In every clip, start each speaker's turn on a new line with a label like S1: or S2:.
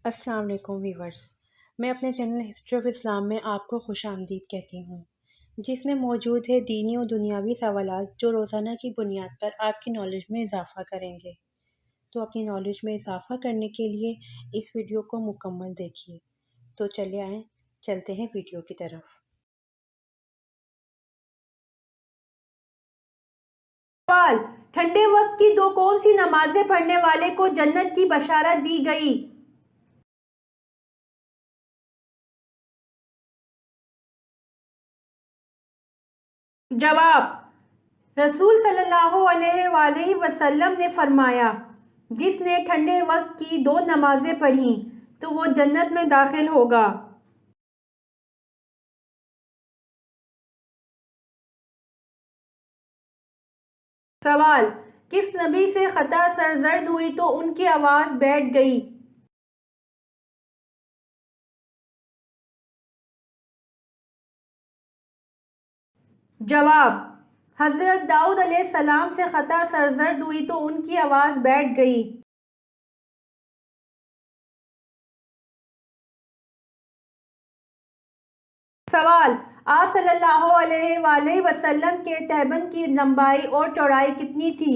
S1: السلام علیکم ویورز، میں اپنے چینل ہسٹری آف اسلام میں آپ کو خوش آمدید کہتی ہوں، جس میں موجود ہے دینی و دنیاوی سوالات جو روزانہ کی بنیاد پر آپ کی نالج میں اضافہ کریں گے۔ تو اپنی نالج میں اضافہ کرنے کے لیے اس ویڈیو کو مکمل دیکھیے۔ تو چلے آئیں، چلتے ہیں ویڈیو کی طرف۔
S2: سوال: ٹھنڈے وقت کی دو کون سی نمازیں پڑھنے والے کو جنت کی بشارت دی گئی؟ جواب: رسول صلی اللہ علیہ وآلہ وسلم نے فرمایا، جس نے ٹھنڈے وقت کی دو نمازیں پڑھیں تو وہ جنت میں داخل ہوگا۔ سوال: کس نبی سے خطا سرزد ہوئی تو ان کی آواز بیٹھ گئی؟ جواب: حضرت داؤد علیہ السلام سے خطا سرزد ہوئی تو ان کی آواز بیٹھ گئی۔ سوال: آپ صلی اللہ علیہ وآلہ وسلم کے تہبند کی لمبائی اور چوڑائی کتنی تھی؟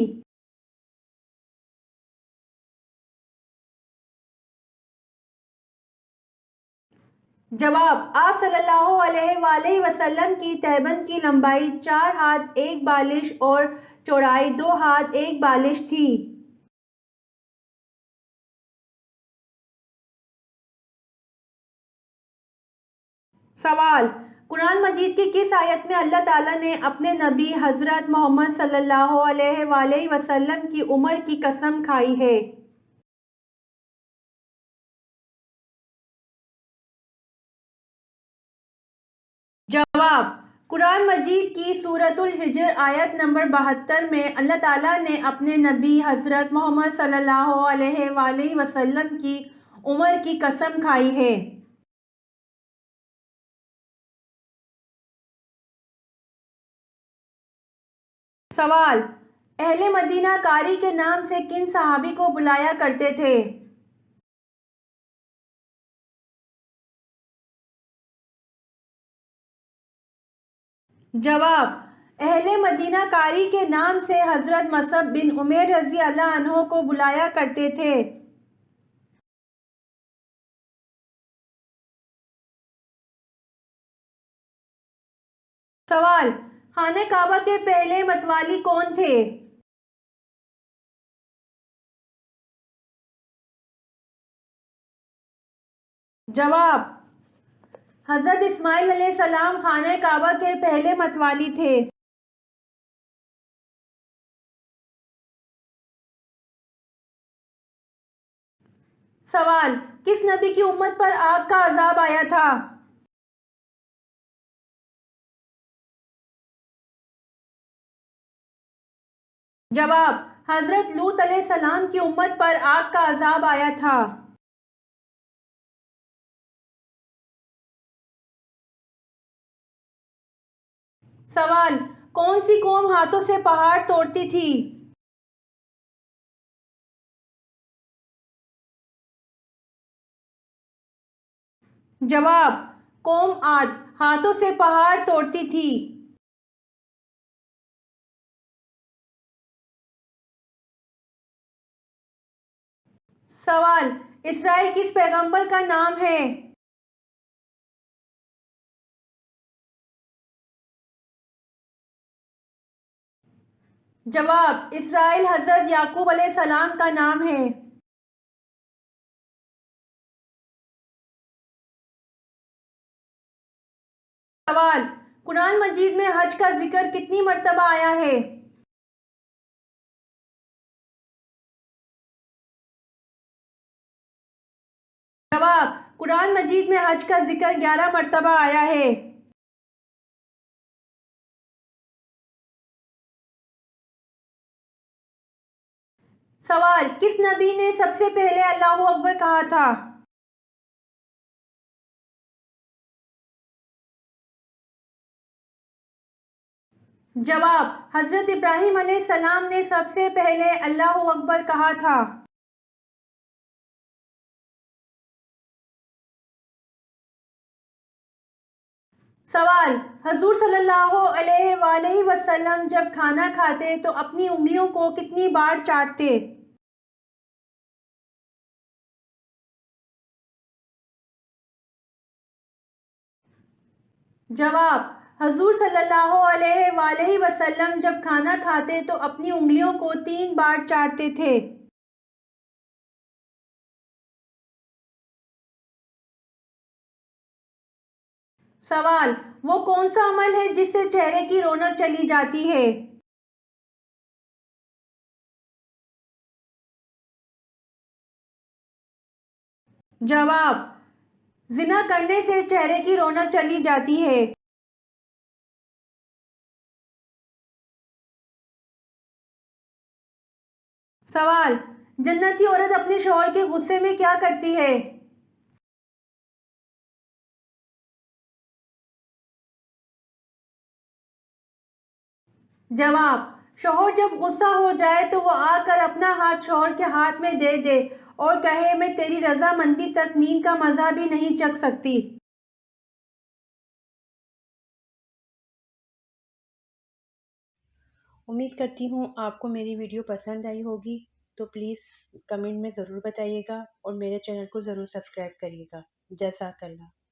S2: جواب: آپ صلی اللہ علیہ وآلہ وسلم کی تہبند کی لمبائی 4 ہاتھ 1 بالش اور چوڑائی 2 ہاتھ 1 بالش تھی۔ سوال: قرآن مجید کی کس آیت میں اللہ تعالیٰ نے اپنے نبی حضرت محمد صلی اللہ علیہ وآلہ وسلم کی عمر کی قسم کھائی ہے؟ جواب: قرآن مجید کی سورۃ الحجر آیت نمبر 72 میں اللہ تعالیٰ نے اپنے نبی حضرت محمد صلی اللہ علیہ وآلہ وسلم کی عمر کی قسم کھائی ہے۔ سوال: اہل مدینہ کاری کے نام سے کن صحابی کو بلایا کرتے تھے؟ جواب: اہل مدینہ کاری کے نام سے حضرت مصعب بن عمیر رضی اللہ عنہ کو بلایا کرتے تھے۔ سوال: خانہ کعبہ کے پہلے متوالی کون تھے؟ جواب: حضرت اسماعیل علیہ السلام خانہ کعبہ کے پہلے متوالی تھے۔ سوال: کس نبی کی امت پر آگ کا عذاب آیا تھا؟ جواب: حضرت لوط علیہ السلام کی امت پر آگ کا عذاب آیا تھا۔ سوال: کون سی قوم ہاتھوں سے پہاڑ توڑتی تھی؟ جواب: قوم عاد ہاتھوں سے پہاڑ توڑتی تھی۔ سوال: اسرائیل کس پیغمبر کا نام ہے؟ جواب: اسرائیل حضرت یعقوب علیہ السلام کا نام ہے۔ سوال: قرآن مجید میں حج کا ذکر کتنی مرتبہ آیا ہے؟ جواب: قرآن مجید میں حج کا ذکر 11 مرتبہ آیا ہے۔ سوال: کس نبی نے سب سے پہلے اللہ اکبر کہا تھا؟ جواب: حضرت ابراہیم علیہ السلام نے سب سے پہلے اللہ اکبر کہا تھا۔ سوال: حضور صلی اللہ علیہ وآلہ وسلم جب کھانا کھاتے تو اپنی انگلیوں کو کتنی بار چاٹتے؟ جواب: حضور صلی اللہ علیہ وآلہ وسلم جب کھانا کھاتے تو اپنی انگلیوں کو 3 بار چاٹتے تھے۔ سوال: وہ کون سا عمل ہے جس سے چہرے کی رونق چلی جاتی ہے؟ جواب: زنا کرنے سے چہرے کی رونق چلی جاتی ہے۔ سوال: جنتی عورت اپنے شوہر کے غصے میں کیا کرتی ہے؟ جواب: شوہر جب غصہ ہو جائے تو وہ آ کر اپنا ہاتھ شوہر کے ہاتھ میں دے دے اور کہے میں تیری رضامندی تک نیند کا مزہ بھی نہیں چکھ سکتی۔
S1: امید کرتی ہوں آپ کو میری ویڈیو پسند آئی ہوگی، تو پلیز کمنٹ میں ضرور بتائیے گا اور میرے چینل کو ضرور سبسکرائب کریے گا۔ جزاک اللہ۔